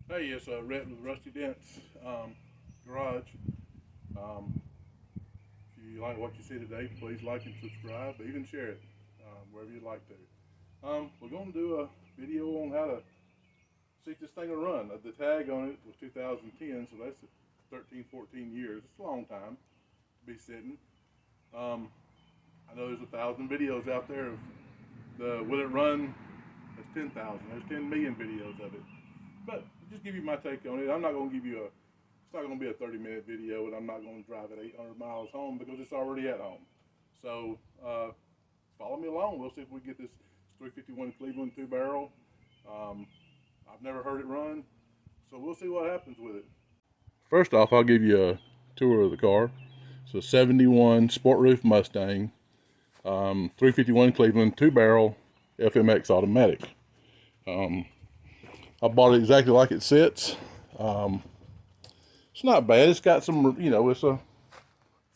Hey, it's Rhett with Rusty Dent's Garage. Um, if you like what you see today, please like and subscribe, but even share it wherever you'd like to. We're going to do a video on how to see if this thing will run. The tag on it was 2010, so that's 13, 14 years. It's a long time to be sitting. Um, I know there's 1,000 videos out there of the will it run. That's 10,000. There's 10 million videos of it. But just give you my take on it. I'm not going to give you it's not going to be a 30-minute video, and I'm not going to drive it 800 miles home because it's already at home. So follow me along. We'll see if we get this 351 Cleveland 2-barrel. I've never heard it run, so we'll see what happens with it. First off, I'll give you a tour of the car. It's a 71 sport roof Mustang, 351 Cleveland 2-barrel FMX automatic. I bought it exactly like it sits. It's not bad. It's got some, it's a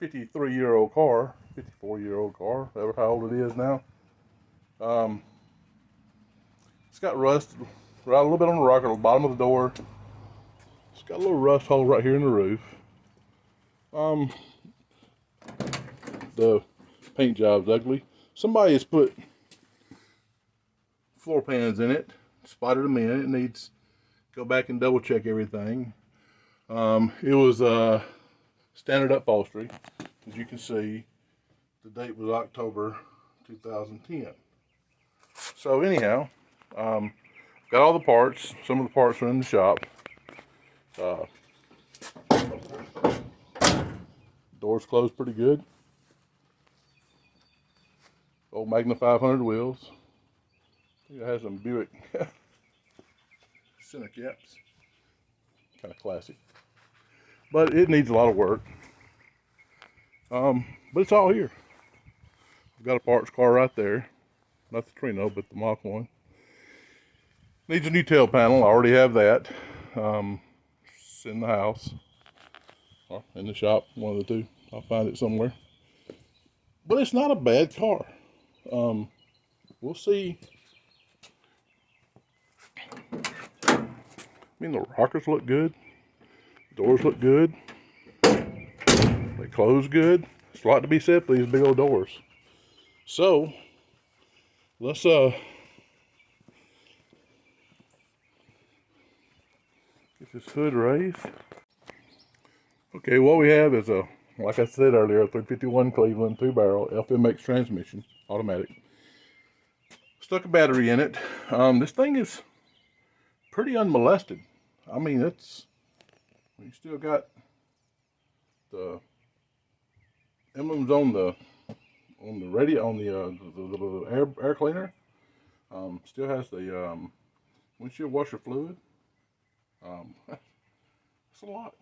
53-year-old car, 54-year-old car, whatever how old it is now. It's got rust right a little bit on the rocker at the bottom of the door. It's got a little rust hole right here in the roof. The paint job's ugly. Somebody has put floor pans in it, spotted them in. It needs to go back and double check everything. It was standard upholstery. As you can see, the date was October 2010. So anyhow, got all the parts. Some of the parts are in the shop. Doors closed pretty good. Old Magna 500 wheels. I think it has some Buick center caps. Kind of classic. But it needs a lot of work. But it's all here. I've got a parts car right there. Not the Trino, but the Mach 1. Needs a new tail panel. I already have that. It's in the house. Or in the shop, one of the two. I'll find it somewhere. But it's not a bad car. We'll see. I mean, the rockers look good. Doors look good. They close good. There's a lot to be said for these big old doors. So, let's get this hood raised. Okay, what we have is like I said earlier, a 351 Cleveland 2-barrel FMX transmission, automatic. Stuck a battery in it. This thing is pretty unmolested. I mean, you still got the emblems on the radio, on the air cleaner. Still has the windshield washer fluid. It's a lot.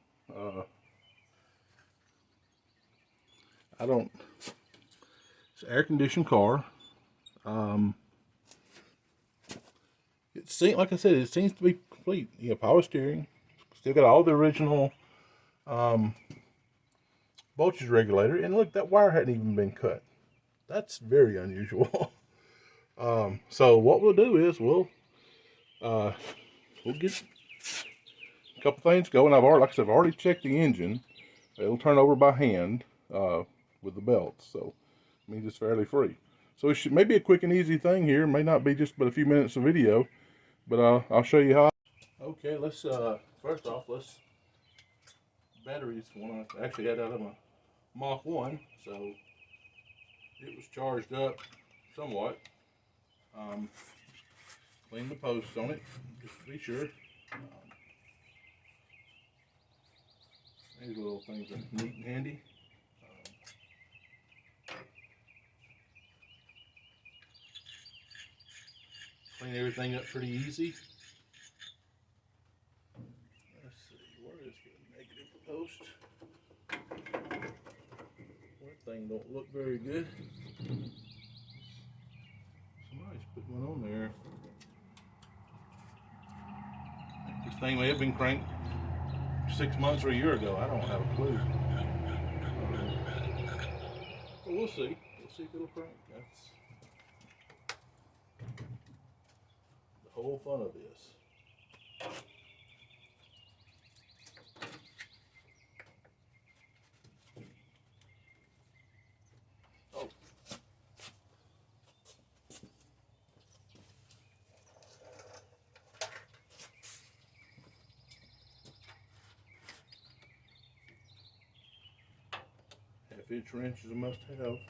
It's an air conditioned car. It seems, like I said, it seems to be complete. Power steering. Still got all the original voltage regulator. And look, that wire hadn't even been cut. That's very unusual. So what we'll do is we'll get a couple things going. Like I said, I've already checked the engine. It'll turn over by hand with the belts. So it means it's fairly free. So it should maybe a quick and easy thing here. May not be just but a few minutes of video, but I'll show you how. Okay, let's first off, batteries one I actually had out of my Mach 1, so it was charged up somewhat. Clean the posts on it just to be sure. These little things are neat and handy. Clean everything up pretty easy. Let's see, where is the negative post? That thing don't look very good. Somebody's put one on there. This thing may have been cranked 6 months or a year ago. I don't have a clue. But we'll see. We'll see if it'll crank. That's the whole fun of this. 1/2" wrench is a must-have. It's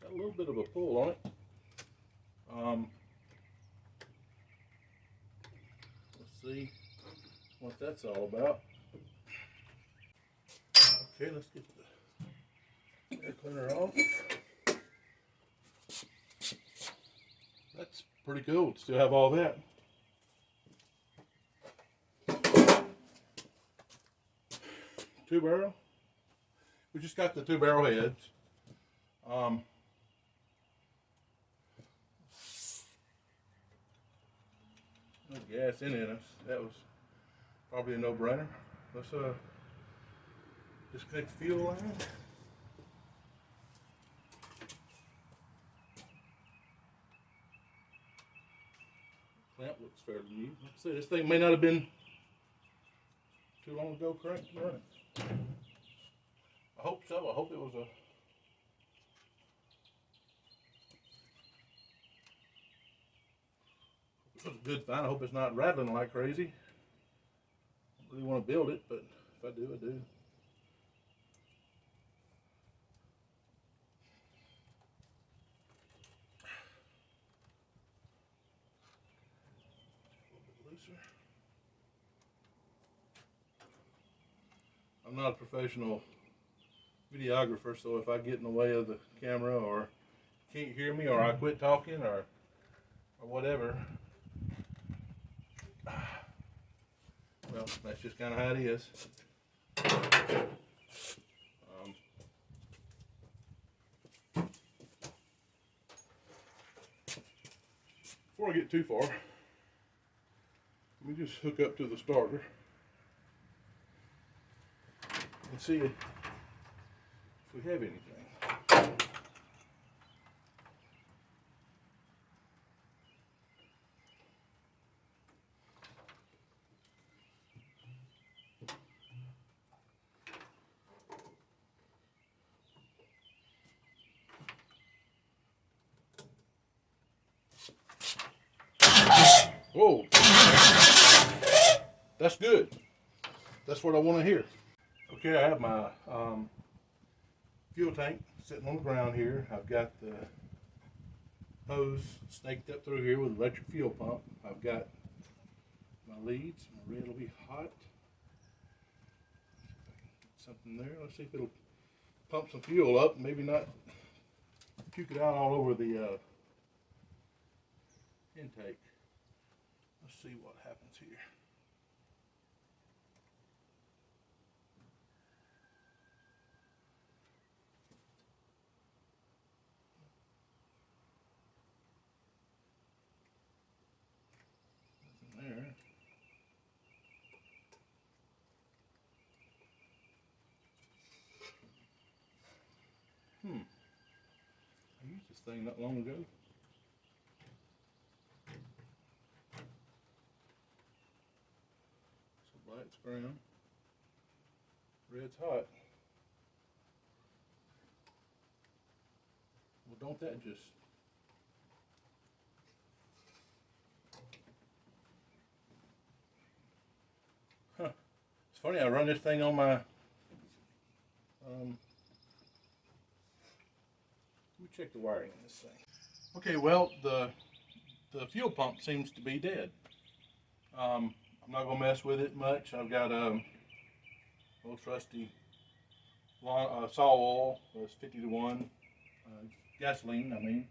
got a little bit of a pull on it. Let's see what that's all about. Okay, let's get the air cleaner off. That's pretty cool to still have all that. Two barrel. We just got the 2 barrel heads. No gas in it. That was probably a no-brainer. Let's disconnect the fuel line. Clamp looks fairly new. Like I said, this thing may not have been too long ago cranked and running. I hope so. I hope it was a good find. I hope it's not rattling like crazy. I don't really want to build it, but if I do, I do. I'm not a professional videographer, so if I get in the way of the camera or can't hear me or I quit talking or whatever, well, that's just kind of how it is. Before I get too far, let me just hook up to the starter and see if we have anything. Whoa, that's good. That's what I want to hear. Okay, I have my fuel tank sitting on the ground here. I've got the hose snaked up through here with electric fuel pump. I've got my leads. My red will be hot. Something there. Let's see if it'll pump some fuel up. Maybe not puke it out all over the intake. Let's see what happens here. Nothing there. I used this thing not long ago. So light's brown. Red's hot. Well, don't that just... Huh. It's funny, I run this thing on my... Let me check the wiring on this thing. Okay, well, the fuel pump seems to be dead. I'm not going to mess with it much. I've got a old trusty saw oil. It's 50-to-1 gasoline, I mean.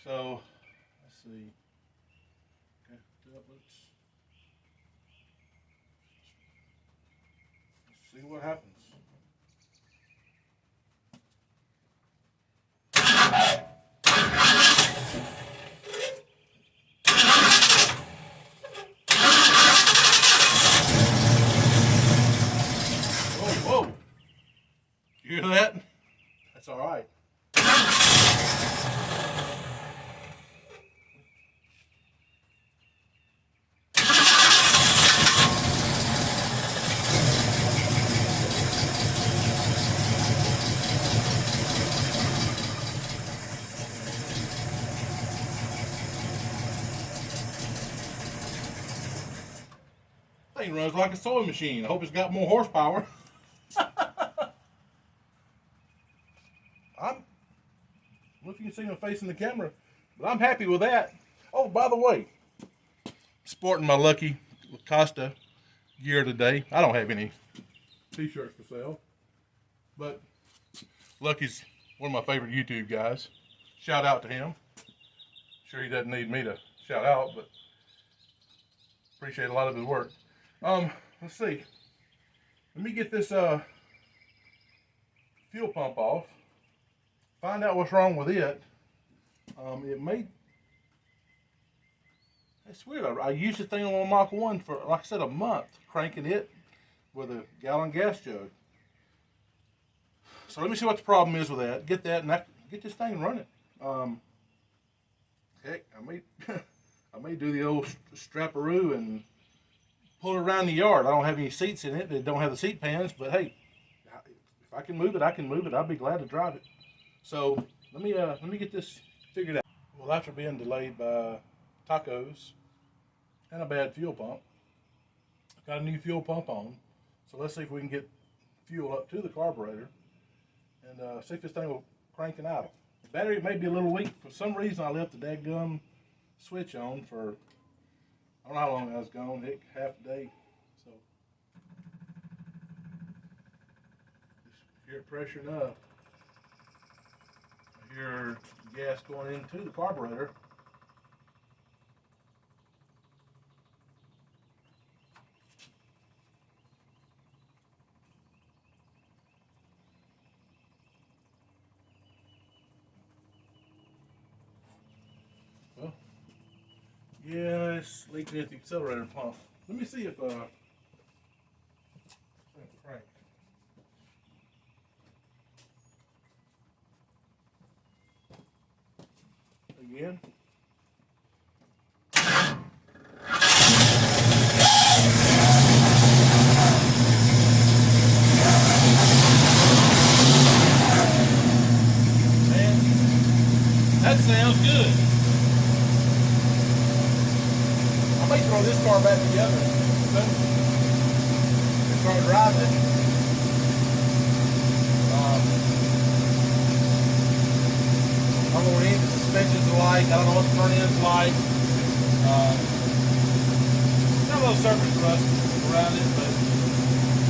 So, let's see. Okay, let's see what happens. Whoa! You hear that? That's all right. Runs like a sewing machine. I hope it's got more horsepower. I don't know if you can see my face in the camera, but I'm happy with that. Oh, by the way, sporting my Lucky Costa gear today. I don't have any t-shirts for sale, but Lucky's one of my favorite YouTube guys. Shout out to him. Sure, he doesn't need me to shout out, but appreciate a lot of his work. Let's see. Let me get this fuel pump off. Find out what's wrong with it. It may. It's weird. I used the thing on Mach 1 for, like I said, a month, cranking it with a gallon gas jug. So let me see what the problem is with that. Get that, and get this thing running. Heck, I may do the old strapperoo and pull it around the yard. I don't have any seats in it. They don't have the seat pans, but hey, if I can move it, I can move it. I'll be glad to drive it. So let me get this figured out. Well, after being delayed by tacos and a bad fuel pump, got a new fuel pump on. So let's see if we can get fuel up to the carburetor and see if this thing will crank and idle. The battery may be a little weak. For some reason, I left the dadgum switch on for, I don't know how long I was gone, heck, half a day. So, just hear it pressuring up. I hear gas going into the carburetor. Well, yeah, it's leaking at the accelerator pump. Let me see if crank. Again. Man, that sounds good. I may throw this car back together and start driving it. I don't know what any of the suspension's like. I don't know what the front end's like. Got a little surface rust around it, but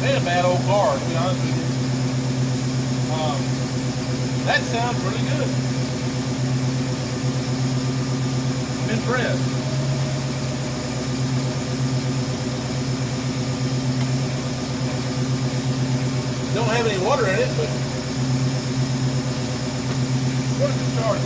it ain't a bad old car, to be honest with you. That sounds pretty good. I'm impressed. Don't have any water in it, but what is the charge?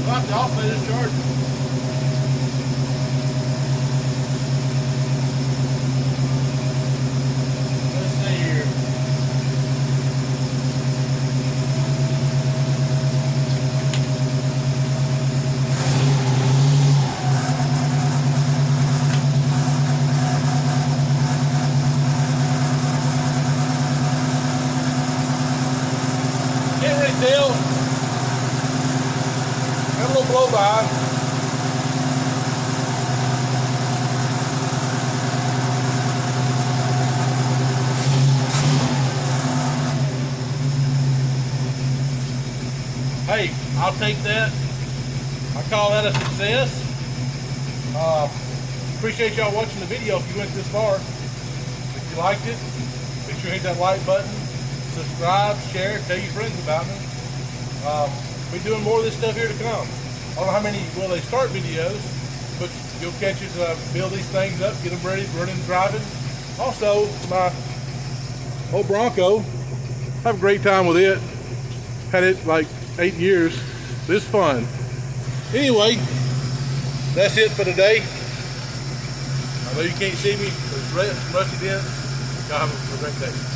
About the alternator charge. Let's see here. Can't really tell. Got a little blow by. Hey, I'll take that. I call that a success. Appreciate y'all watching the video if you went this far. If you liked it, make sure you hit that like button, subscribe, share, tell your friends about me. We're doing more of this stuff here to come. I don't know how many will they start videos, but you'll catch us build these things up, get them ready, running, driving. Also, my old Bronco, have a great time with it. Had it like 8 years. It's fun. Anyway, that's it for today. I know you can't see me, but it's rusty dents. Y'all have a great day.